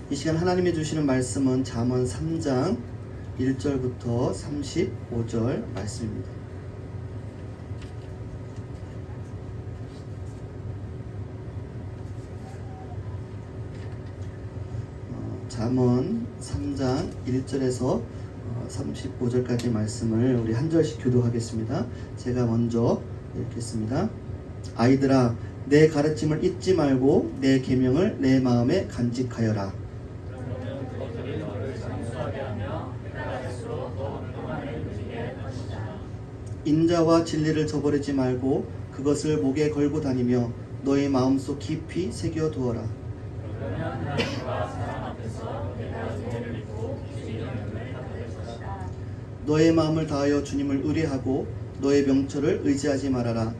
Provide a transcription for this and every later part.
이 시간 하나님이 주시는 말씀은 잠언 3장 1절부터 35절 말씀입니다. 잠언 3장 1절에서 35절까지 말씀을 우리 한 절씩 교독하겠습니다. 제가 먼저 읽겠습니다. 아이들아, 내 가르침을 잊지 말고 내 계명을 내 마음에 간직하여라. 인자와 진리를 저버리지 말고 그것을 목에 걸고 다니며 너의 마음속 깊이 새겨두어라. 너의 마음을 다하여 주님을 의뢰하고 너의 명철을 의지하지 말아라.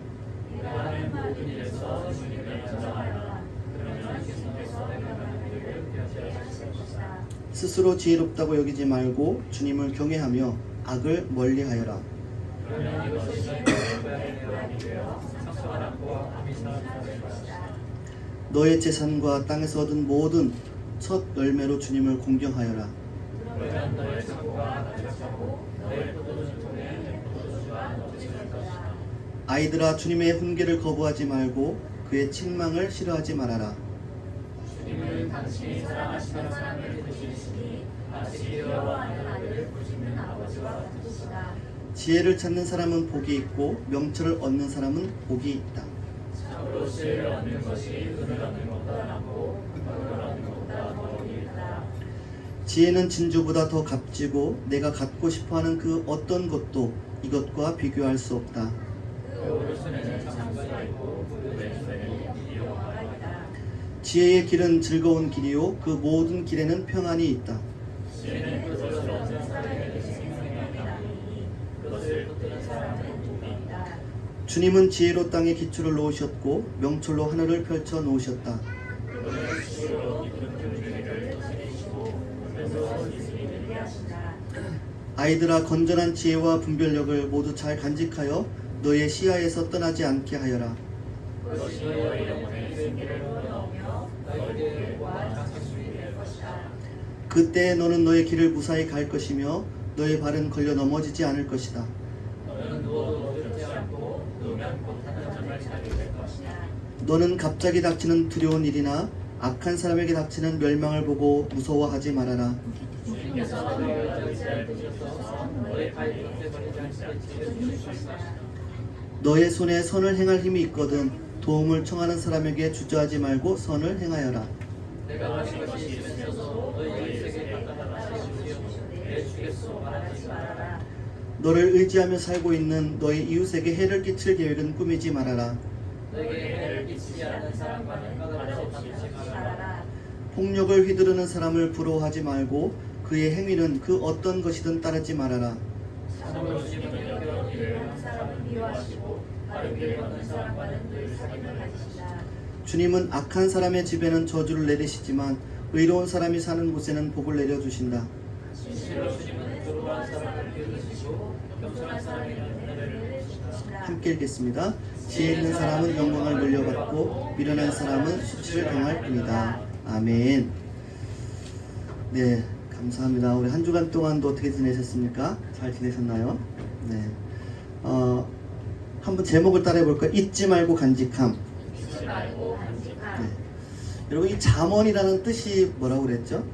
스스로 지혜롭다고 여기지 말고 주님을 경외하며 악을 멀리하여라. 너의 재산과 땅에서 얻은 모든 첫 열매로 주님을 공경하여라. 아이들아, 주님의 훈계를 거부하지 말고 그의 책망을 싫어하지 말아라. 주님은 당신이 사랑하시는 사람을 보시니 마치 여호와의 아들을 보시는 아버지와 같으시다. 지혜를 찾는 사람은 복이 있고 명철을 얻는 사람은 복이 있다. 참으로 지혜를 얻는 것이 은을 얻는 것보다 낫고 은을 얻는 것보다 복이 있다. 지혜는 진주보다 더 값지고 내가 갖고 싶어하는 그 어떤 것도 이것과 비교할 수 없다. 지혜의 길은 즐거운 길이요 그 모든 길에는 평안이 있다. 주님은 지혜로 땅에 기초를 놓으셨고 명철로 하늘을 펼쳐 놓으셨다. 아이들아, 건전한 지혜와 분별력을 모두 잘 간직하여 너의 시야에서 떠나지 않게 하여라. 그때 너는 너의 길을 무사히 갈 것이며 너의 발은 걸려 넘어지지 않을 것이다. 너는 갑자기 닥치는 두려운 일이나 악한 사람에게 닥치는 멸망을 보고 무서워하지 말아라. 너의 손에 선을 행할 힘이 있거든 도움을 청하는 사람에게 주저하지 말고 선을 행하여라. 너를 의지하며 살고 있는 너의 이웃에게 해를 끼칠 계획은 꾸미지 말아라. 폭력을 휘두르는 사람을 부러워하지 말고 그의 행위는 그 어떤 것이든 따르지 말아라. 주님은 악한 사람의 집에는 저주를 내리시지만 의로운 사람이 사는 곳에는 복을 내려주신다. 함께 읽겠습니다. 지혜 있는 사람은 영광을 물려받고 미련한 사람은 수치를 당할 뿐이다. 아멘. 네, 감사합니다. 우리 한 주간 동안도 어떻게 지내셨습니까? 잘 지내셨나요? 네. 한번 제목을 따라해 볼까요? 잊지 말고 간직함. 네. 여러분, 이 잠언이라는 뜻이 뭐라고 그랬죠?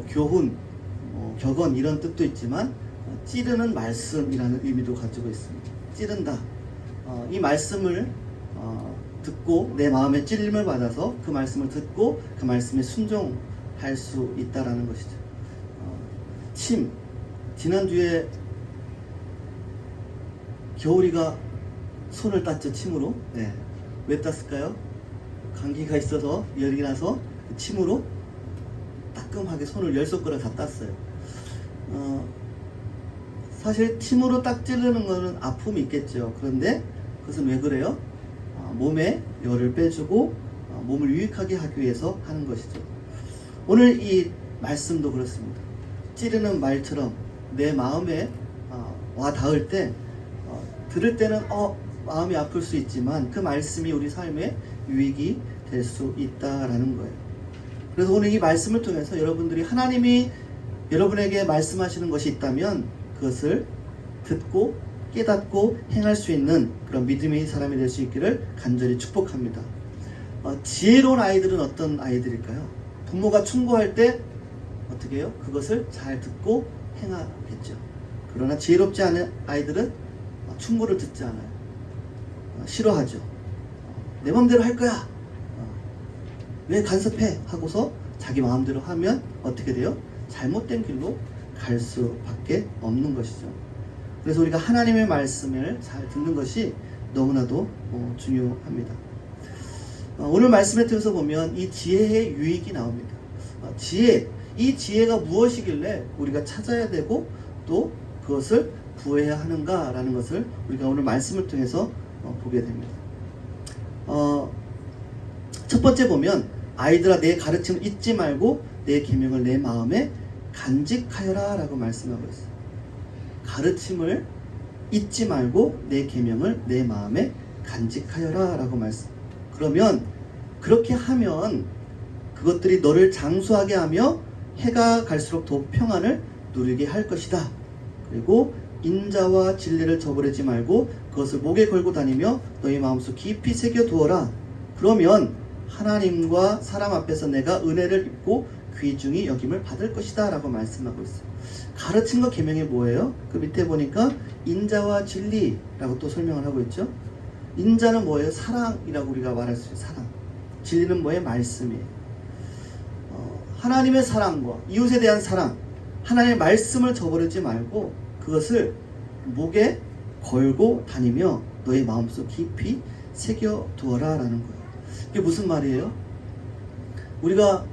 교훈, 격언 이런 뜻도 있지만 찌르는 말씀이라는 의미도 가지고 있습니다. 찌른다. 이 말씀을 듣고 내 마음에 찔림을 받아서 그 말씀을 듣고 그 말씀에 순종할 수 있다라는 것이죠. 지난주에 겨울이가 손을 땄죠, 침으로. 네. 왜 땄을까요? 감기가 있어서 열이 나서 침으로 따끔하게 손을 10손가락 다 땄어요. 사실 침으로 딱 찌르는 거는 아픔이 있겠죠. 그런데 그것은 왜 그래요? 몸에 열을 빼주고 몸을 유익하게 하기 위해서 하는 것이죠. 오늘 이 말씀도 그렇습니다. 찌르는 말처럼 내 마음에 와 닿을 때 들을 때는 마음이 아플 수 있지만 그 말씀이 우리 삶에 유익이 될 수 있다라는 거예요. 그래서 오늘 이 말씀을 통해서 여러분들이 하나님이 여러분에게 말씀하시는 것이 있다면 그것을 듣고 깨닫고 행할 수 있는 그런 믿음의 사람이 될 수 있기를 간절히 축복합니다. 지혜로운 아이들은 어떤 아이들일까요? 부모가 충고할 때 어떻게 해요? 그것을 잘 듣고 행하겠죠. 그러나 지혜롭지 않은 아이들은 충고를 듣지 않아요. 싫어하죠. 내 마음대로 할 거야. 왜 간섭해? 하고서 자기 마음대로 하면 어떻게 돼요? 잘못된 길로 갈 수밖에 없는 것이죠. 그래서 우리가 하나님의 말씀을 잘 듣는 것이 너무나도 중요합니다. 오늘 말씀에 통해서 보면 이 지혜의 유익이 나옵니다. 이 지혜가 무엇이길래 우리가 찾아야 되고 또 그것을 구해야 하는가라는 것을 우리가 오늘 말씀을 통해서 보게 됩니다. 첫 번째 보면 아이들아 내 가르침을 잊지 말고 내 계명을 내 마음에 간직하여라 라고 말씀하고 있어요. 가르침을 잊지 말고 내 계명을 내 마음에 간직하여라 라고 말씀. 그러면 그렇게 하면 그것들이 너를 장수하게 하며 해가 갈수록 더 평안을 누리게 할 것이다. 그리고 인자와 진리를 저버리지 말고 그것을 목에 걸고 다니며 너희 마음속 깊이 새겨두어라. 그러면 하나님과 사람 앞에서 내가 은혜를 입고 귀중히 여김을 받을 것이다 라고 말씀하고 있어요. 가르침과 계명이 뭐예요? 그 밑에 보니까 인자와 진리라고 또 설명을 하고 있죠. 인자는 뭐예요? 사랑이라고 우리가 말할 수 있어요. 사랑. 진리는 뭐예요? 말씀이에요. 하나님의 사랑과 이웃에 대한 사랑, 하나님의 말씀을 저버리지 말고 그것을 목에 걸고 다니며 너의 마음속 깊이 새겨두어라 라는 거예요. 이게 무슨 말이에요? 우리가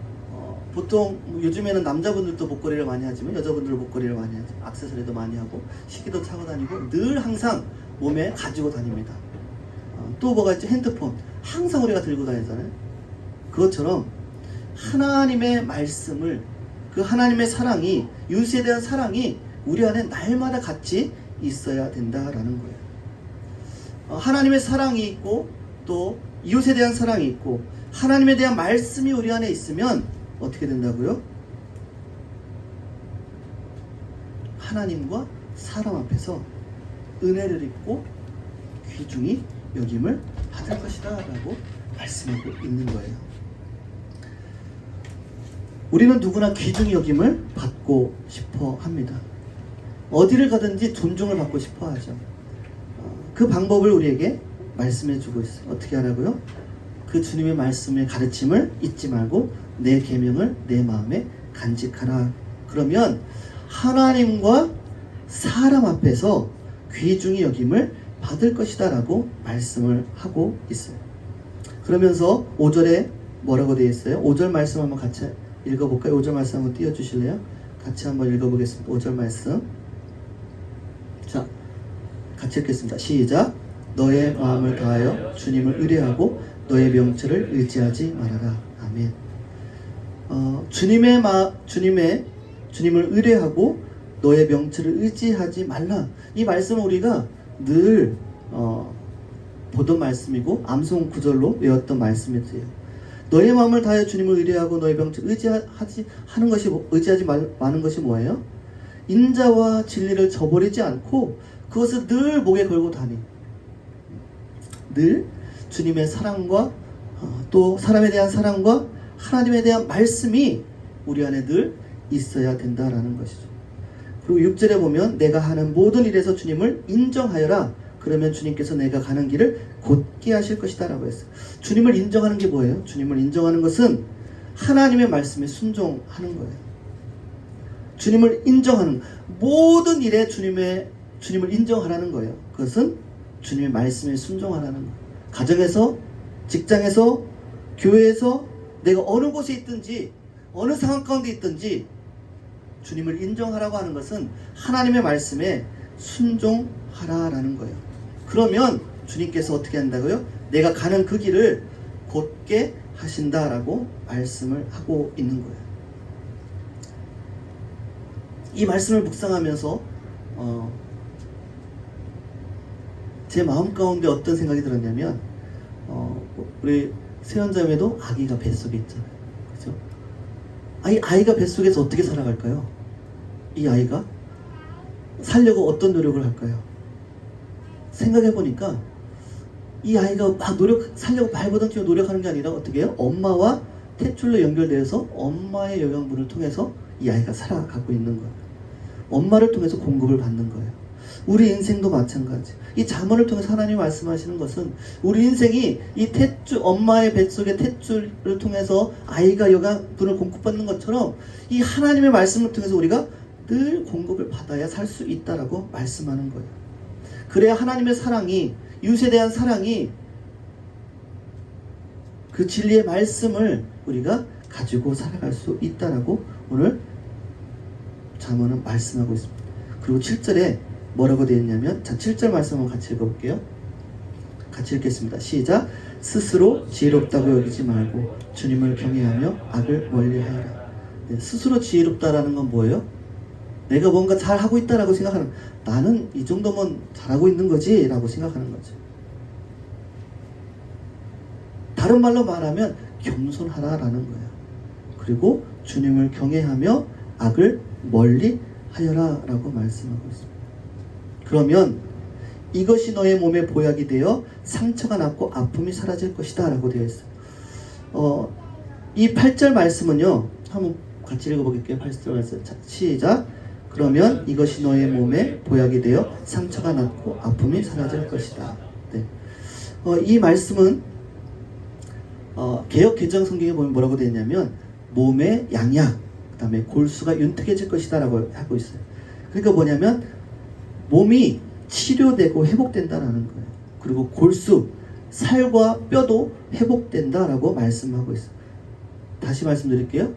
보통 요즘에는 남자분들도 목걸이를 많이 하지만 여자분들도 목걸이를 많이 하죠. 액세서리도 많이 하고 시계도 차고 다니고 늘 항상 몸에 가지고 다닙니다. 또 뭐가 있죠? 핸드폰 항상 우리가 들고 다니잖아요. 그것처럼 하나님의 말씀을, 그 하나님의 사랑이, 이웃에 대한 사랑이 우리 안에 날마다 같이 있어야 된다라는 거예요. 하나님의 사랑이 있고 또 이웃에 대한 사랑이 있고 하나님에 대한 말씀이 우리 안에 있으면 어떻게 된다고요? 하나님과 사람 앞에서 은혜를 입고 귀중히 여김을 받을 것이다 라고 말씀하고 있는 거예요. 우리는 누구나 귀중히 여김을 받고 싶어 합니다. 어디를 가든지 존중을 받고 싶어 하죠. 그 방법을 우리에게 말씀해 주고 있어요. 어떻게 하라고요? 그 주님의 말씀의 가르침을 잊지 말고 내 계명을 내 마음에 간직하라. 그러면 하나님과 사람 앞에서 귀중히 여김을 받을 것이다 라고 말씀을 하고 있어요. 그러면서 5절에 뭐라고 되어 있어요? 5절 말씀 한번 같이 읽어볼까요? 5절 말씀 한번 띄워주실래요? 같이 한번 읽어보겠습니다. 5절 말씀. 자, 같이 읽겠습니다. 시작. 너의 마음을 다하여 주님을 의뢰하고 너의 명철을 의지하지 말아라. 아멘. 주님을 의뢰하고 너의 명철을 의지하지 말라. 이 말씀은 우리가 늘 보던 말씀이고 암송 구절로 외웠던 말씀이세요. 너의 마음을 다하여 주님을 의뢰하고 너의 명철을 의지하지 마는 것이 뭐예요? 인자와 진리를 저버리지 않고 그것을 늘 목에 걸고 다니. 늘 주님의 사랑과 또 사람에 대한 사랑과 하나님에 대한 말씀이 우리 안에 늘 있어야 된다라는 것이죠. 그리고 6절에 보면 내가 하는 모든 일에서 주님을 인정하여라. 그러면 주님께서 내가 가는 길을 곧게 하실 것이다 라고 했어요. 주님을 인정하는 게 뭐예요? 주님을 인정하는 것은 하나님의 말씀에 순종하는 거예요. 주님을 인정하는, 모든 일에 주님을 인정하라는 거예요. 그것은 주님의 말씀에 순종하라는 거예요. 가정에서, 직장에서, 교회에서 내가 어느 곳에 있든지 어느 상황 가운데 있든지 주님을 인정하라고 하는 것은 하나님의 말씀에 순종하라라는 거예요. 그러면 주님께서 어떻게 한다고요? 내가 가는 그 길을 곧게 하신다라고 말씀을 하고 있는 거예요. 이 말씀을 묵상하면서 제 마음 가운데 어떤 생각이 들었냐면 우리 세연자매도 아기가 뱃속에 있잖아요. 그죠? 아이가 뱃속에서 어떻게 살아갈까요? 이 아이가 살려고 어떤 노력을 할까요? 생각해 보니까 이 아이가 막 살려고 발버둥 치고 노력하는 게 아니라 어떻게 해요? 엄마와 탯줄로 연결돼서 엄마의 영양분을 통해서 이 아이가 살아가고 있는 거예요. 엄마를 통해서 공급을 받는 거예요. 우리 인생도 마찬가지. 이 잠언을 통해서 하나님이 말씀하시는 것은 우리 인생이 이 탯줄, 엄마의 뱃속의 탯줄을 통해서 아이가 영양분을 공급받는 것처럼 이 하나님의 말씀을 통해서 우리가 늘 공급을 받아야 살 수 있다라고 말씀하는 거예요. 그래야 하나님의 사랑이, 이웃에 대한 사랑이, 그 진리의 말씀을 우리가 가지고 살아갈 수 있다라고 오늘 잠언은 말씀하고 있습니다. 그리고 7절에 뭐라고 되어 있냐면, 자, 7절 말씀 한번 같이 읽어볼게요. 같이 읽겠습니다. 시작. 스스로 지혜롭다고 여기지 말고 주님을 경외하며 악을 멀리하여라. 네, 스스로 지혜롭다라는 건 뭐예요? 내가 뭔가 잘하고 있다라고 생각하는, 나는 이 정도면 잘하고 있는 거지 라고 생각하는 거죠. 다른 말로 말하면 겸손하라라는 거예요. 그리고 주님을 경외하며 악을 멀리 하여라 라고 말씀하고 있습니다. 그러면 이것이 너의 몸에 보약이 되어 상처가 낫고 아픔이 사라질 것이다 라고 되어 있어요. 이 8절 말씀은요, 한번 같이 읽어보겠게요. 8절 말씀. 자, 시작. 그러면 이것이 너의 몸에 보약이 되어 상처가 낫고 아픔이 사라질 것이다. 네. 이 말씀은 개역 개정 성경에 보면 뭐라고 되어 있냐면, 몸의 양약, 그 다음에 골수가 윤택해질 것이다 라고 하고 있어요. 그러니까 뭐냐면 몸이 치료되고 회복된다라는 거예요. 그리고 골수, 살과 뼈도 회복된다라고 말씀하고 있어요. 다시 말씀드릴게요.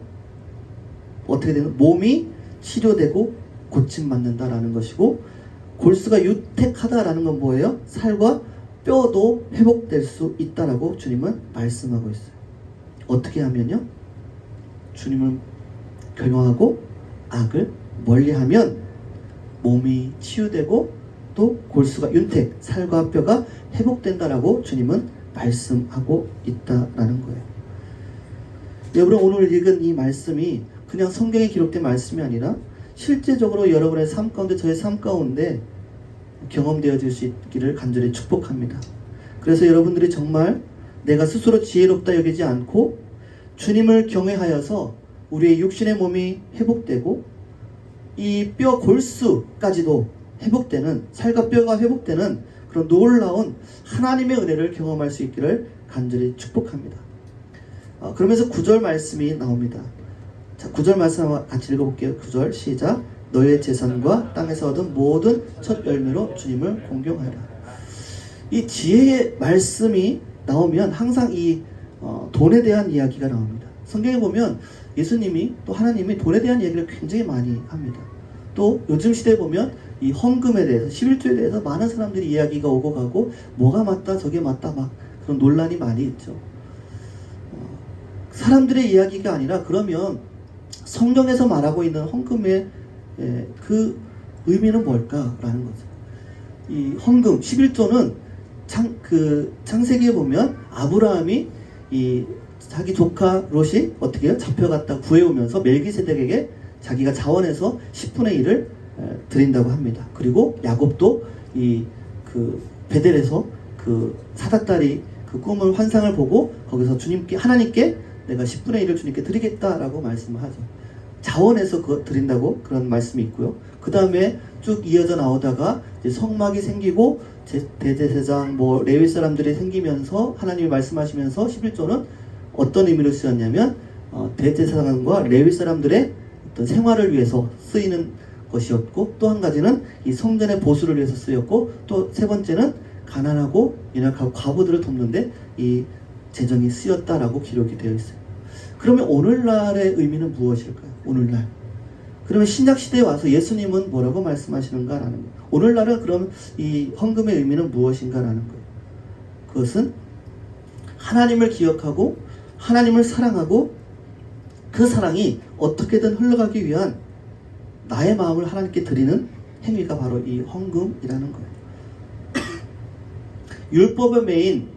어떻게 되는? 몸이 치료되고 고침받는다라는 것이고, 골수가 유택하다라는 건 뭐예요? 살과 뼈도 회복될 수 있다라고 주님은 말씀하고 있어요. 어떻게 하면요? 주님을 경외하고 악을 멀리하면 몸이 치유되고 또 골수가 윤택, 살과 뼈가 회복된다라고 주님은 말씀하고 있다라는 거예요. 여러분, 오늘 읽은 이 말씀이 그냥 성경에 기록된 말씀이 아니라 실제적으로 여러분의 삶 가운데, 저의 삶 가운데 경험되어질 수 있기를 간절히 축복합니다. 그래서 여러분들이 정말 내가 스스로 지혜롭다 여기지 않고 주님을 경외하여서 우리의 육신의 몸이 회복되고 이 뼈 골수까지도 회복되는, 살과 뼈가 회복되는 그런 놀라운 하나님의 은혜를 경험할 수 있기를 간절히 축복합니다. 그러면서 9절 말씀이 나옵니다. 자, 9절 말씀 같이 읽어볼게요. 9절 시작. 너의 재산과 땅에서 얻은 모든 첫 열매로 주님을 공경하라. 이 지혜의 말씀이 나오면 항상 이 돈에 대한 이야기가 나옵니다. 성경에 보면 예수님이, 또 하나님이 돈에 대한 얘기를 굉장히 많이 합니다. 또 요즘 시대에 보면 이 헌금에 대해서, 11조에 대해서 많은 사람들이 이야기가 오고 가고, 뭐가 맞다 저게 맞다 막 그런 논란이 많이 있죠. 사람들의 이야기가 아니라, 그러면 성경에서 말하고 있는 헌금의 그 의미는 뭘까라는 거죠. 이 헌금 11조는 창세기에 보면 아브라함이 이 자기 조카 롯이 어떻게 해요? 잡혀갔다 구해오면서 멜기세덱에게 자기가 자원해서 10분의 1을 드린다고 합니다. 그리고 야곱도 그 베델에서 그 사닥다리 그 꿈을, 환상을 보고 거기서 하나님께 내가 10분의 1을 주님께 드리겠다라고 말씀을 하죠. 자원해서 그거 드린다고 그런 말씀이 있고요. 그 다음에 쭉 이어져 나오다가 이제 성막이 생기고 대제사장, 레위 사람들이 생기면서 하나님이 말씀하시면서 11조는 어떤 의미로 쓰였냐면 대제사장과 레위 사람들의 어떤 생활을 위해서 쓰이는 것이었고, 또 한 가지는 이 성전의 보수를 위해서 쓰였고, 또 세 번째는 가난하고 연약하고 과부들을 돕는데 이 재정이 쓰였다라고 기록이 되어 있어요. 그러면 오늘날의 의미는 무엇일까요? 오늘날. 그러면 신약시대에 와서 예수님은 뭐라고 말씀하시는가라는 거예요. 오늘날은 그럼 이 헌금의 의미는 무엇인가라는 거예요. 그것은 하나님을 기억하고 하나님을 사랑하고 그 사랑이 어떻게든 흘러가기 위한 나의 마음을 하나님께 드리는 행위가 바로 이 헌금이라는 거예요. 율법의 메인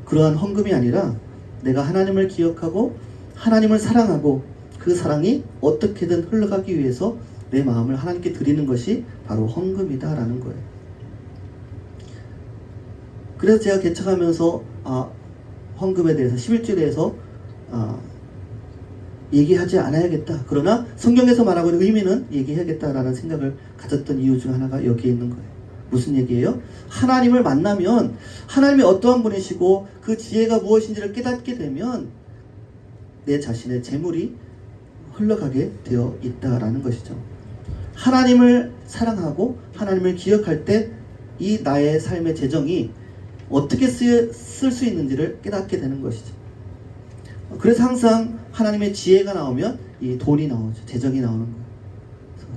그러한 헌금이 아니라 내가 하나님을 기억하고 하나님을 사랑하고 그 그 사랑이 어떻게든 흘러가기 위해서 내 마음을 하나님께 드리는 것이 바로 헌금이다라는 거예요. 그래서 제가 개척하면서 헌금에 대해서 11조에 대해서 얘기하지 않아야겠다. 그러나 성경에서 말하고 있는 의미는 얘기해야겠다라는 생각을 가졌던 이유 중 하나가 여기에 있는 거예요. 무슨 얘기예요? 하나님을 만나면 하나님이 어떠한 분이시고 그 지혜가 무엇인지를 깨닫게 되면 내 자신의 재물이 흘러가게 되어 있다라는 것이죠. 하나님을 사랑하고 하나님을 기억할 때 이 나의 삶의 재정이 어떻게 쓸 수 있는지를 깨닫게 되는 것이죠. 그래서 항상 하나님의 지혜가 나오면 이 돈이 나오죠. 재정이 나오는 거예요.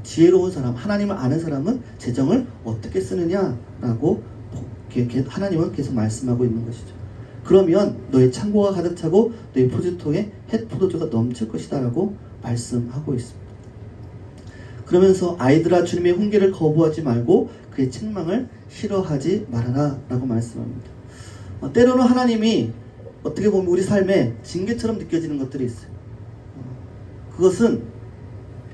지혜로운 사람, 하나님을 아는 사람은 재정을 어떻게 쓰느냐라고 하나님은 계속 말씀하고 있는 것이죠. 그러면 너의 창고가 가득 차고 너의 포도통에 햇 포도주가 넘칠 것이다 라고 말씀하고 있습니다. 그러면서 아이들아 주님의 훈계를 거부하지 말고 그의 책망을 싫어하지 말아라 라고 말씀합니다. 때로는 하나님이 어떻게 보면 우리 삶에 징계처럼 느껴지는 것들이 있어요. 그것은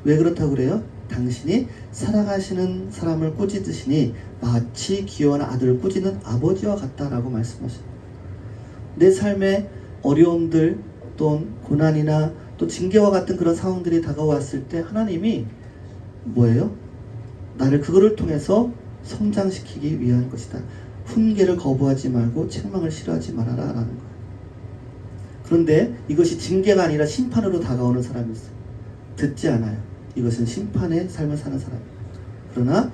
왜 그렇다고 그래요? 당신이 사랑하시는 사람을 꾸짖으시니 마치 귀여운 아들을 꾸짖는 아버지와 같다라고 말씀하셨어요. 내 삶의 어려움들 또는 고난이나 또 징계와 같은 그런 상황들이 다가왔을 때 하나님이 뭐예요? 나를 그거를 통해서 성장시키기 위한 것이다. 훈계를 거부하지 말고 책망을 싫어하지 말아라 라는 거예요. 그런데 이것이 징계가 아니라 심판으로 다가오는 사람이 있어요. 듣지 않아요. 이것은 심판의 삶을 사는 사람이에요. 그러나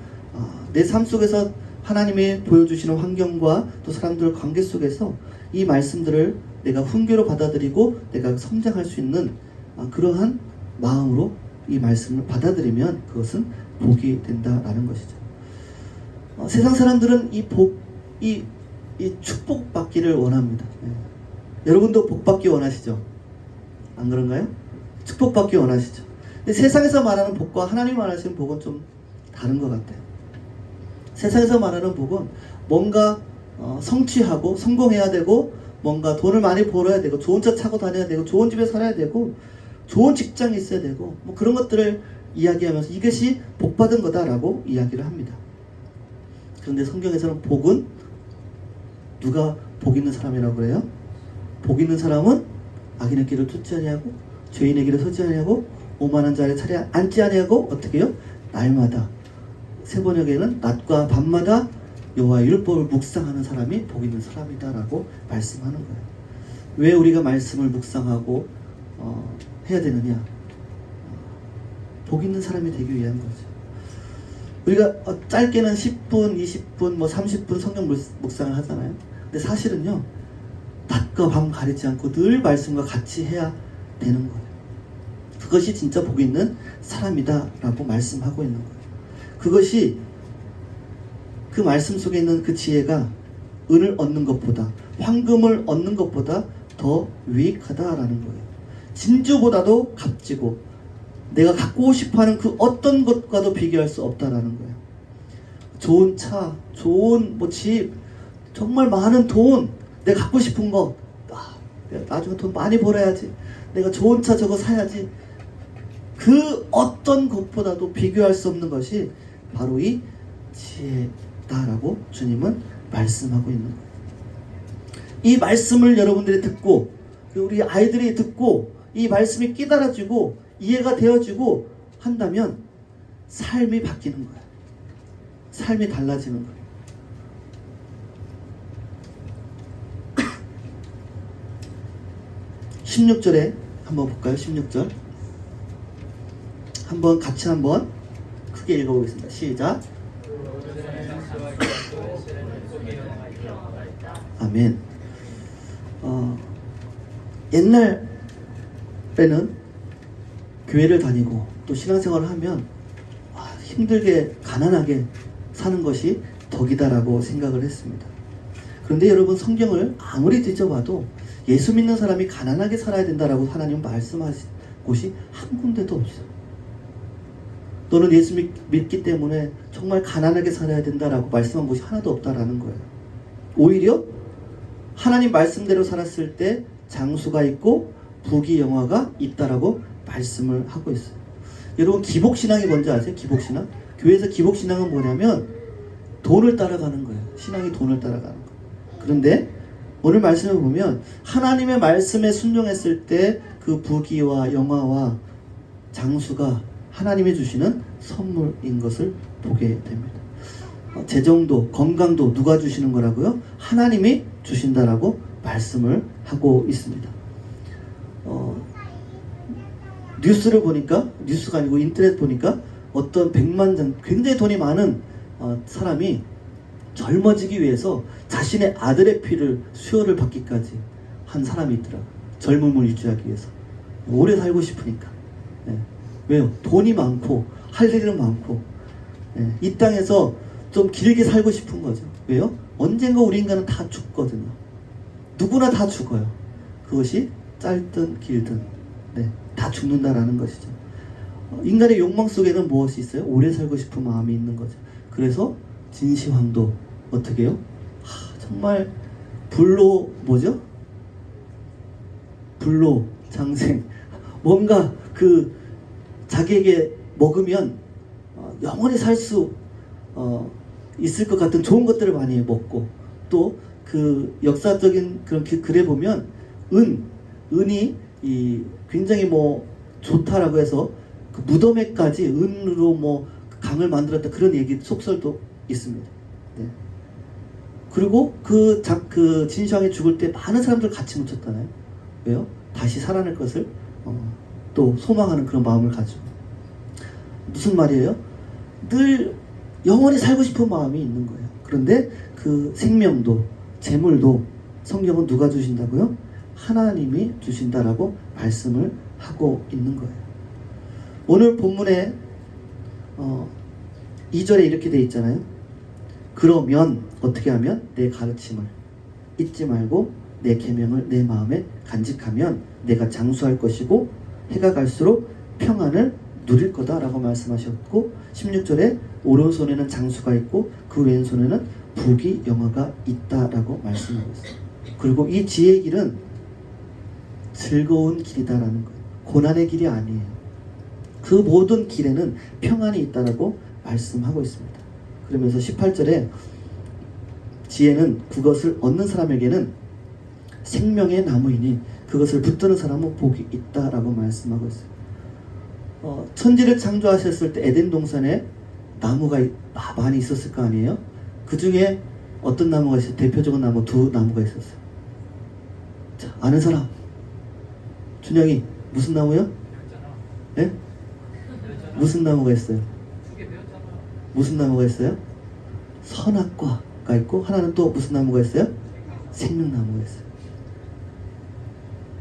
내 삶 속에서 하나님이 보여주시는 환경과 또 사람들의 관계 속에서 이 말씀들을 내가 훈계로 받아들이고 내가 성장할 수 있는 그러한 마음으로 이 말씀을 받아들이면 그것은 복이 된다라는 것이죠. 세상 사람들은 이 축복 받기를 원합니다. 여러분도 복 받기 원하시죠? 안 그런가요? 축복 받기 원하시죠? 근데 세상에서 말하는 복과 하나님 말하시는 복은 좀 다른 것 같아요. 세상에서 말하는 복은 뭔가 성취하고 성공해야 되고 뭔가 돈을 많이 벌어야 되고 좋은 차 타고 다녀야 되고 좋은 집에 살아야 되고 좋은 직장이 있어야 되고 뭐 그런 것들을 이야기하면서 이것이 복받은 거다라고 이야기를 합니다. 그런데 성경에서는 복은 누가 복 있는 사람이라고 그래요? 복 있는 사람은 악인의 길을 쫓지 아니하고 죄인의 길을 서지 아니하고 오만한 자의 차례에 앉지 아니하고 어떻게 해요? 날마다 세번역에는 낮과 밤마다 여호와의 율법을 묵상하는 사람이 복 있는 사람이다 라고 말씀하는 거예요. 왜 우리가 말씀을 묵상하고 해야 되느냐? 복 있는 사람이 되기 위한 거죠. 우리가 짧게는 10분, 20분, 30분 성경 묵상을 하잖아요. 근데 사실은요, 낮과 밤 가리지 않고 늘 말씀과 같이 해야 되는 거예요. 그것이 진짜 복 있는 사람이다 라고 말씀하고 있는 거예요. 그것이 그 말씀 속에 있는 그 지혜가 은을 얻는 것보다 황금을 얻는 것보다 더 유익하다라는 거예요. 진주보다도 값지고 내가 갖고 싶어하는 그 어떤 것과도 비교할 수 없다라는 거예요. 좋은 차, 좋은 집, 정말 많은 돈, 내가 갖고 싶은 거, 내가 나중에 돈 많이 벌어야지, 내가 좋은 차 저거 사야지. 그 어떤 것보다도 비교할 수 없는 것이 바로 이 지혜다라고 주님은 말씀하고 있는 거예요. 이 말씀을 여러분들이 듣고 우리 아이들이 듣고 이 말씀이 깨달아지고 이해가 되어지고 한다면 삶이 바뀌는 거예요. 삶이 달라지는 거예요. 16절에 한번 볼까요? 16절 한번 같이 한번 크게 읽어보겠습니다. 시작. 아멘. 옛날에는 교회를 다니고 또 신앙생활을 하면 힘들게 가난하게 사는 것이 덕이다라고 생각을 했습니다. 그런데 여러분, 성경을 아무리 뒤져봐도 예수 믿는 사람이 가난하게 살아야 된다라고 하나님 말씀하신 곳이 한 군데도 없어요. 너는 예수 믿기 때문에 정말 가난하게 살아야 된다라고 말씀한 곳이 하나도 없다라는 거예요. 오히려 하나님 말씀대로 살았을 때 장수가 있고 부귀영화가 있다라고 말씀을 하고 있어요. 여러분 기복신앙이 뭔지 아세요? 기복신앙? 교회에서 기복신앙은 뭐냐면 돈을 따라가는 거예요. 신앙이 돈을 따라가는 거예요. 그런데 오늘 말씀을 보면 하나님의 말씀에 순종했을 때 그 부귀와 영화와 장수가 하나님이 주시는 선물인 것을 보게 됩니다. 재정도 건강도 누가 주시는 거라고요? 하나님이 주신다라고 말씀을 하고 있습니다. 뉴스를 보니까 뉴스가 아니고 인터넷 보니까 어떤 백만장 굉장히 돈이 많은 사람이 젊어지기 위해서 자신의 아들의 피를 수혈을 받기까지 한 사람이 있더라고요. 젊음을 유지하기 위해서. 오래 살고 싶으니까. 네. 왜요? 돈이 많고 할 일은 많고 이 땅에서 좀 길게 살고 싶은 거죠. 왜요? 언젠가 우리 인간은 다 죽거든요. 누구나 다 죽어요. 그것이 짧든 길든 다 죽는다라는 것이죠. 인간의 욕망 속에는 무엇이 있어요? 오래 살고 싶은 마음이 있는 거죠. 그래서 진시황도 어떻게 해요? 정말 불로 뭐죠? 불로 장생 뭔가 그 자기에게 먹으면 영원히 살 수 있을 것 같은 좋은 것들을 많이 먹고 또 그 역사적인 그런 글에 보면 은이 굉장히 뭐 좋다라고 해서 그 무덤에까지 은으로 뭐 강을 만들었다 그런 얘기 속설도 있습니다. 네. 그리고 그 진시황이 죽을 때 많은 사람들 같이 묻혔잖아요. 왜요? 다시 살아날 것을 또 소망하는 그런 마음을 가지고. 무슨 말이에요? 늘 영원히 살고 싶은 마음이 있는 거예요. 그런데 그 생명도 재물도 성경은 누가 주신다고요? 하나님이 주신다라고 말씀을 하고 있는 거예요. 오늘 본문에 2절에 이렇게 돼 있잖아요. 그러면 어떻게 하면 내 가르침을 잊지 말고 내 계명을 내 마음에 간직하면 내가 장수할 것이고 해가 갈수록 평안을 누릴 거다라고 말씀하셨고 16절에 오른손에는 장수가 있고 그 왼손에는 부귀 영화가 있다라고 말씀하고 있어요. 그리고 이 지혜의 길은 즐거운 길이다라는 거예요. 고난의 길이 아니에요. 그 모든 길에는 평안이 있다라고 말씀하고 있습니다. 그러면서 18절에 지혜는 그것을 얻는 사람에게는 생명의 나무이니 그것을 붙드는 사람은 복이 있다라고 말씀하고 있어요. 천지를 창조하셨을 때 에덴 동산에 나무가 많이 있었을 거 아니에요? 그 중에 어떤 나무가 있어요? 대표적인 나무 두 나무가 있었어요. 자, 아는 사람? 준영이 무슨 나무요? 예? 무슨 나무가 있어요? 무슨 나무가 있어요? 선악과가 있고 하나는 또 무슨 나무가 있어요? 생명나무가 있어요.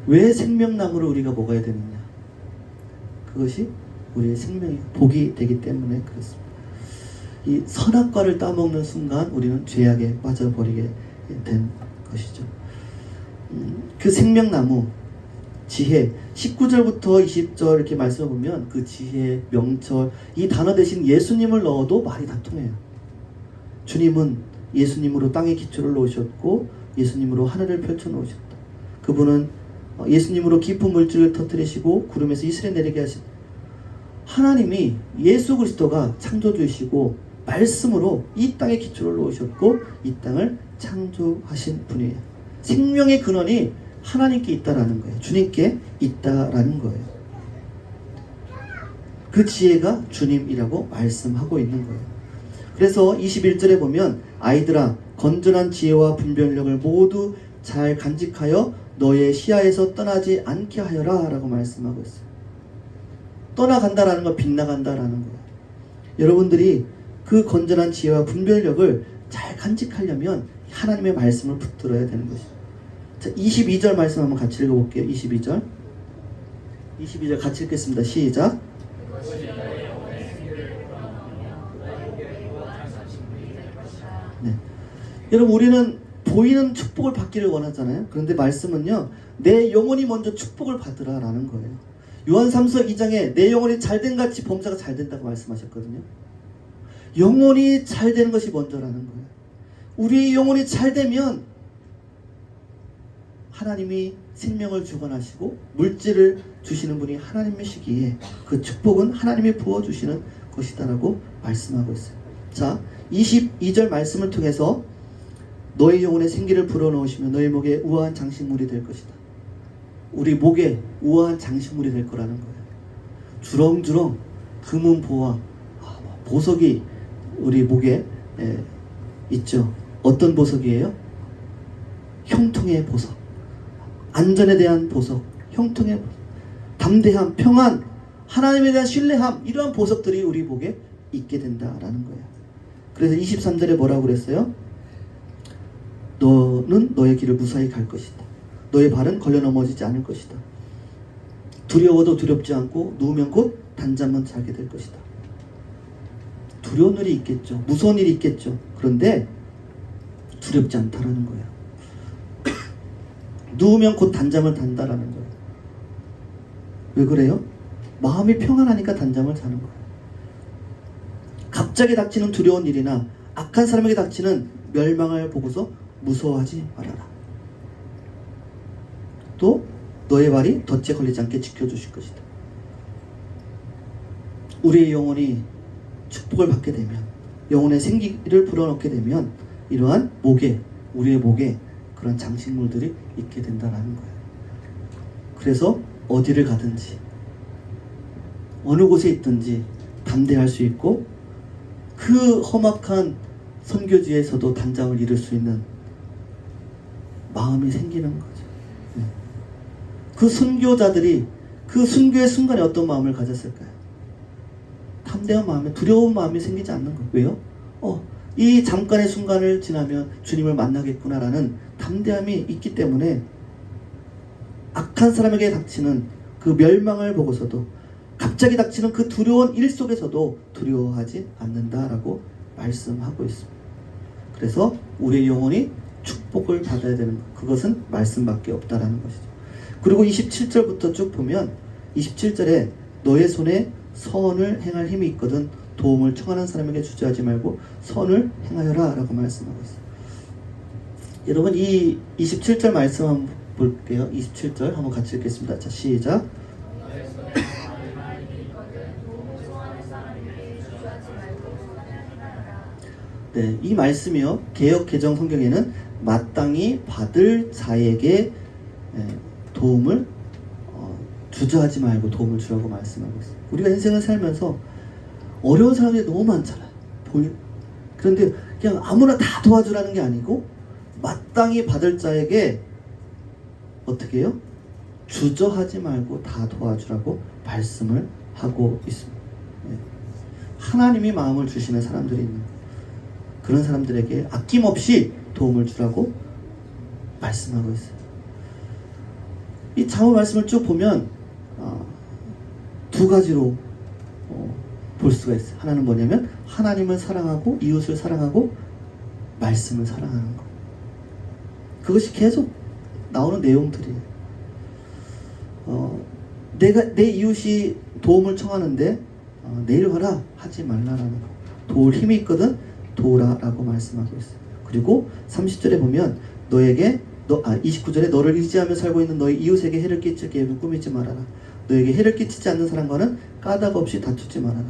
왜 생명나무를 우리가 먹어야 되느냐? 그것이 우리의 생명이 복이 되기 때문에 그렇습니다. 이 선악과를 따먹는 순간 우리는 죄악에 빠져버리게 된 것이죠. 그 생명나무 지혜 19절부터 20절 이렇게 말씀을 보면 그 지혜, 명철 이 단어 대신 예수님을 넣어도 말이 다 통해요. 주님은 예수님으로 땅에 기초를 놓으셨고 예수님으로 하늘을 펼쳐 놓으셨다. 그분은 예수님으로 깊은 물줄을 터뜨리시고 구름에서 이슬에 내리게 하신 하나님이 예수 그리스도가 창조주이시고 말씀으로 이 땅에 기초를 놓으셨고 이 땅을 창조하신 분이에요. 생명의 근원이 하나님께 있다라는 거예요. 주님께 있다라는 거예요. 그 지혜가 주님이라고 말씀하고 있는 거예요. 그래서 21절에 보면 아이들아 건전한 지혜와 분별력을 모두 잘 간직하여 너의 시야에서 떠나지 않게 하여라 라고 말씀하고 있어요. 떠나간다라는 건 빗나간다라는 거예요. 여러분들이 그 건전한 지혜와 분별력을 잘 간직하려면 하나님의 말씀을 붙들어야 되는 것이죠. 자, 22절 말씀 한번 같이 읽어볼게요. 22절 같이 읽겠습니다. 시작. 네. 여러분 우리는 보이는 축복을 받기를 원하잖아요. 그런데 말씀은요 내 영혼이 먼저 축복을 받으라 라는 거예요. 요한 3서 2장에 내 영혼이 잘된 같이 범사가 잘 된다고 말씀하셨거든요. 영혼이 잘 되는 것이 먼저라는 거예요. 우리의 영혼이 잘 되면 하나님이 생명을 주관하시고 물질을 주시는 분이 하나님이시기에 그 축복은 하나님이 부어주시는 것이다라고 말씀하고 있어요. 자, 22절 말씀을 통해서 너희 영혼의 생기를 불어넣으시며 너희 목에 우아한 장식물이 될 것이다. 우리 목에 우아한 장식물이 될 거라는 거예요. 주렁주렁 금은 보화, 보석이 우리 목에 있죠. 어떤 보석이에요? 형통의 보석, 안전에 대한 보석, 형통의 보석, 담대함, 평안, 하나님에 대한 신뢰함, 이러한 보석들이 우리 목에 있게 된다라는 거예요. 그래서 23절에 뭐라고 그랬어요? 너는 너의 길을 무사히 갈 것이다. 너의 발은 걸려 넘어지지 않을 것이다. 두려워도 두렵지 않고 누우면 곧 단잠만 자게 될 것이다. 두려운 일이 있겠죠. 무서운 일이 있겠죠. 그런데 두렵지 않다라는 거예요. 누우면 곧 단잠을 잔다라는 거예요. 왜 그래요? 마음이 평안하니까 단잠을 자는 거예요. 갑자기 닥치는 두려운 일이나 악한 사람에게 닥치는 멸망을 보고서 무서워하지 말아라. 또 너의 발이 덫에 걸리지 않게 지켜주실 것이다. 우리의 영혼이 축복을 받게 되면, 영혼의 생기를 불어넣게 되면 이러한 목에, 우리의 목에 그런 장식물들이 있게 된다는 거예요. 그래서 어디를 가든지 어느 곳에 있든지 담대할 수 있고 그 험악한 선교지에서도 단잠을 이룰 수 있는 마음이 생기는 거죠. 그 선교자들이 그 순교의 순간에 어떤 마음을 가졌을까요? 담대한 마음에, 두려운 마음이 생기지 않는 거예요. 왜요? 이 잠깐의 순간을 지나면 주님을 만나겠구나라는 담대함이 있기 때문에 악한 사람에게 닥치는 그 멸망을 보고서도, 갑자기 닥치는 그 두려운 일 속에서도 두려워하지 않는다라고 말씀하고 있습니다. 그래서 우리의 영혼이 축복을 받아야 되는 것, 그것은 말씀밖에 없다라는 것이죠. 그리고 27절부터 쭉 보면 27절에 너의 손에 선을 행할 힘이 있거든 도움을 청하는 사람에게 주저하지 말고 선을 행하여라 라고 말씀하고 있어요. 여러분, 이 27절 말씀 한번 볼게요. 27절 한번 같이 읽겠습니다. 자, 시작. 네, 이 말씀이요, 개역 개정 성경에는 마땅히 받을 자에게 도움을 주저하지 말고 도움을 주라고 말씀하고 있어요. 우리가 인생을 살면서 어려운 사람들이 너무 많잖아요. 그런데 그냥 아무나 다 도와주라는 게 아니고 마땅히 받을 자에게 어떻게 해요? 주저하지 말고 다 도와주라고 말씀을 하고 있습니다. 하나님이 마음을 주시는 사람들이 있는 거예요. 그런 사람들에게 아낌없이 도움을 주라고 말씀하고 있어요. 이 잠언 말씀을 쭉 보면 두 가지로 볼 수가 있어요. 하나는 뭐냐면 하나님을 사랑하고 이웃을 사랑하고 말씀을 사랑하는 것. 그것이 계속 나오는 내용들이에요. 내 이웃이 도움을 청하는데 내일 와라 하지 말라라는 거. 도울 힘이 있거든 도우라라고 말씀하고 있어요. 그리고 30절에 보면 29절에 너를 의지하며 살고 있는 너희 이웃에게 해를 끼칠 계획은 꾸미지 말아라. 너에게 해를 끼치지 않는 사람과는 까닭 없이 다투지 말아라.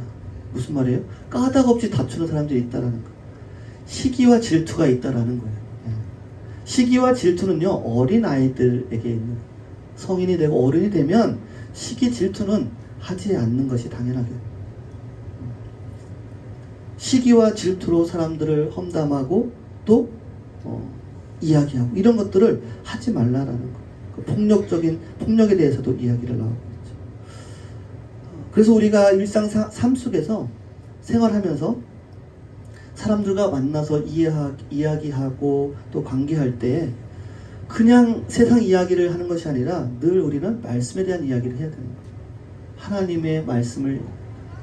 무슨 말이에요? 까닭 없이 다투는 사람들이 있다라는 거. 시기와 질투가 있다라는 거예요. 시기와 질투는요, 어린 아이들에게 있는, 성인이 되고 어른이 되면 시기 질투는 하지 않는 것이 당연하게. 시기와 질투로 사람들을 험담하고 또 이야기하고 이런 것들을 하지 말라라는 거. 그 폭력에 대해서도 이야기를 나오고 있죠. 그래서 우리가 일상 삶 속에서 생활하면서 사람들과 만나서 이야기하고 또 관계할 때 그냥 세상 이야기를 하는 것이 아니라 늘 우리는 말씀에 대한 이야기를 해야 되는 거예요. 하나님의 말씀을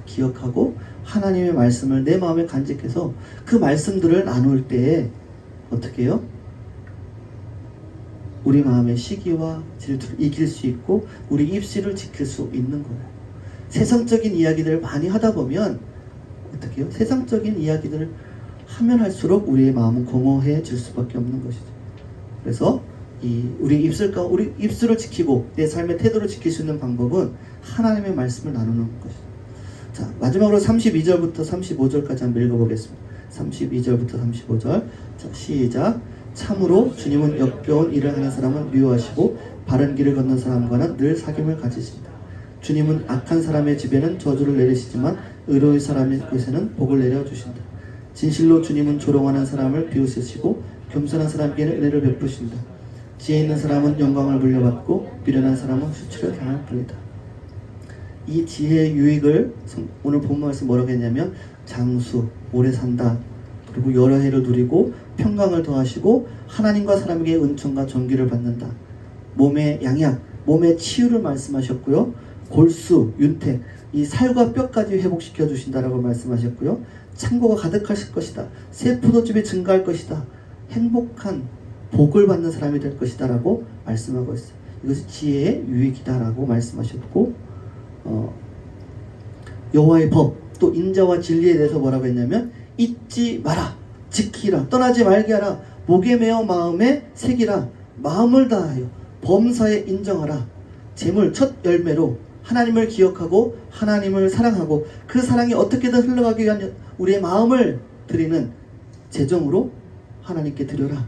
기억하고 하나님의 말씀을 내 마음에 간직해서 그 말씀들을 나눌 때에 어떻게 해요? 우리 마음의 시기와 질투를 이길 수 있고 우리 입술을 지킬 수 있는 거예요. 세상적인 이야기들을 많이 하다 보면 어떻게 해요? 세상적인 이야기들을 하면 할수록 우리의 마음은 공허해질 수밖에 없는 것이죠. 그래서 우리 입술을 지키고 내 삶의 태도를 지킬 수 있는 방법은 하나님의 말씀을 나누는 것이죠. 자, 마지막으로 32절부터 35절까지 한번 읽어보겠습니다. 32절부터 35절. 자, 시작. 참으로 주님은 역겨운 일을 하는 사람은 미워하시고 바른 길을 걷는 사람과는 늘 사귐을 가지신다. 주님은 악한 사람의 집에는 저주를 내리시지만 의로운 사람의 곳에는 복을 내려주신다. 진실로 주님은 조롱하는 사람을 비웃으시고 겸손한 사람에게는 은혜를 베푸신다. 지혜 있는 사람은 영광을 물려받고 미련한 사람은 수치를 당할 뿐이다. 이 지혜의 유익을 오늘 본문 말씀 뭐라고 했냐면 장수, 오래 산다, 그리고 여러 해를 누리고 평강을 더하시고 하나님과 사람에게 은총과 존귀를 받는다. 몸의 양약, 몸의 치유를 말씀하셨고요. 골수, 윤택, 이 살과 뼈까지 회복시켜 주신다라고 말씀하셨고요. 창고가 가득하실 것이다. 새 포도즙이 증가할 것이다. 행복한 복을 받는 사람이 될 것이다 라고 말씀하고 있어요. 이것이 지혜의 유익이다 라고 말씀하셨고, 여호와의 법, 또 인자와 진리에 대해서 뭐라고 했냐면 잊지 마라, 지키라, 떠나지 말게 하라, 목에 메어 마음에 새기라, 마음을 다하여 범사에 인정하라. 재물 첫 열매로 하나님을 기억하고 하나님을 사랑하고 그 사랑이 어떻게든 흘러가기 위한 우리의 마음을 드리는 재정으로 하나님께 드려라.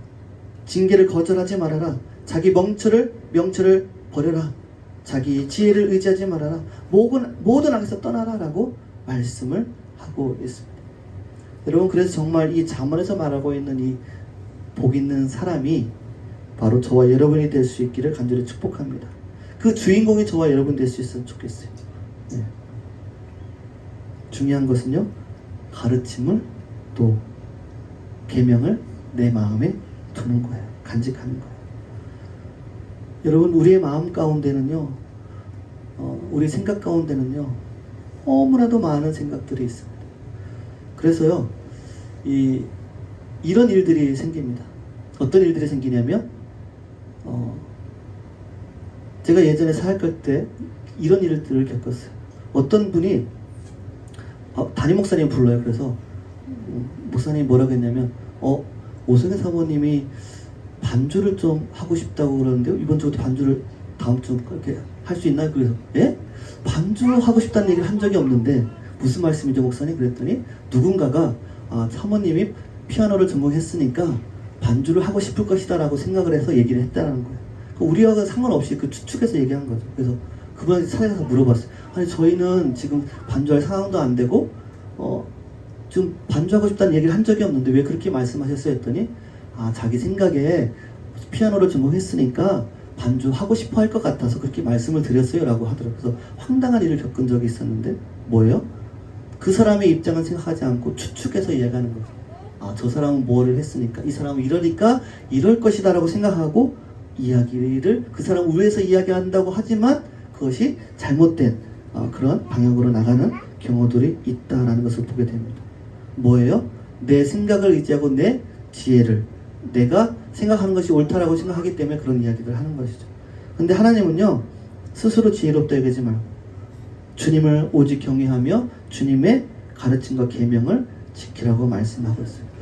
징계를 거절하지 말아라. 자기 명철을 버려라. 자기 지혜를 의지하지 말아라. 모든 악에서 떠나라 라고 말씀을 하고 있습니다. 여러분, 그래서 정말 이 잠언에서 말하고 있는 이 복 있는 사람이 바로 저와 여러분이 될 수 있기를 간절히 축복합니다. 그 주인공이 저와 여러분 될 수 있으면 좋겠어요. 네. 중요한 것은요, 가르침을 또 계명을 내 마음에 두는 거예요. 간직하는 거예요. 여러분, 우리의 마음 가운데는요, 우리 생각 가운데는요, 너무나도 많은 생각들이 있습니다. 그래서요, 이런 일들이 생깁니다. 어떤 일들이 생기냐면, 제가 예전에 사역할 때 이런 일들을 겪었어요. 어떤 분이 담임 목사님 불러요. 그래서 목사님이 뭐라고 했냐면, 오승혜 사모님이 반주를 좀 하고 싶다고 그러는데요, 이번 주부터 반주를 다음 주 그렇게 할 수 있나요? 그래서 반주 하고 싶다는 얘기를 한 적이 없는데 무슨 말씀이죠, 목사님? 그랬더니 누군가가 사모님이 피아노를 전공했으니까 반주를 하고 싶을 것이다 라고 생각을 해서 얘기를 했다는 거예요. 우리와는 상관없이 그 추측해서 얘기한 거죠. 그래서 그분한테 찾아가서 물어봤어요. 아니, 저희는 지금 반주할 상황도 안 되고 지금 반주하고 싶다는 얘기를 한 적이 없는데 왜 그렇게 말씀하셨어요? 했더니 자기 생각에 피아노를 전공했으니까 반주하고 싶어 할 것 같아서 그렇게 말씀을 드렸어요 라고 하더라고요. 그래서 황당한 일을 겪은 적이 있었는데 뭐예요? 그 사람의 입장은 생각하지 않고 추측해서 이야기하는 거죠. 저 사람은 뭐를 했으니까, 이 사람은 이러니까 이럴 것이다 라고 생각하고 이야기를 그 사람을 위해서 이야기한다고 하지만 그것이 잘못된 그런 방향으로 나가는 경우들이 있다라는 것을 보게 됩니다. 뭐예요? 내 생각을 의지하고 내 지혜를, 내가 생각하는 것이 옳다라고 생각하기 때문에 그런 이야기를 하는 것이죠. 근데 하나님은요, 스스로 지혜롭다 얘기하지 말고 주님을 오직 경외하며 주님의 가르침과 계명을 지키라고 말씀하고 있어요.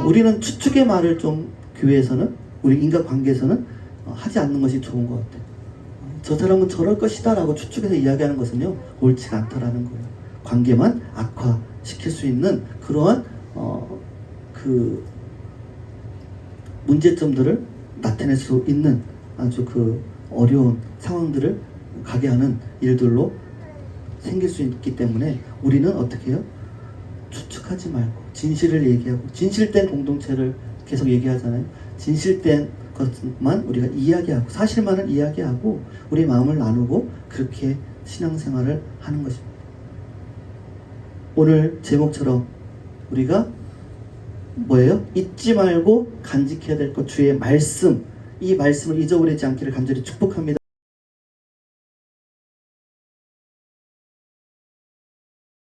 우리는 추측의 말을 좀 교회에서는, 우리 인간관계에서는 하지 않는 것이 좋은 것 같아요. 저 사람은 저럴 것이다 라고 추측해서 이야기하는 것은요, 옳지가 않다라는 거예요. 관계만 악화시킬 수 있는 그러한 그 문제점들을 나타낼 수 있는 아주 그 어려운 상황들을 가게 하는 일들로 생길 수 있기 때문에 우리는 어떻게 해요? 추측하지 말고 진실을 얘기하고, 진실된 공동체를 계속 얘기하잖아요. 진실된 것만 우리가 이야기하고, 사실만을 이야기하고 우리 마음을 나누고 그렇게 신앙생활을 하는 것입니다. 오늘 제목처럼 우리가 뭐예요? 잊지 말고 간직해야 될 것, 주의 말씀, 이 말씀을 잊어버리지 않기를 간절히 축복합니다.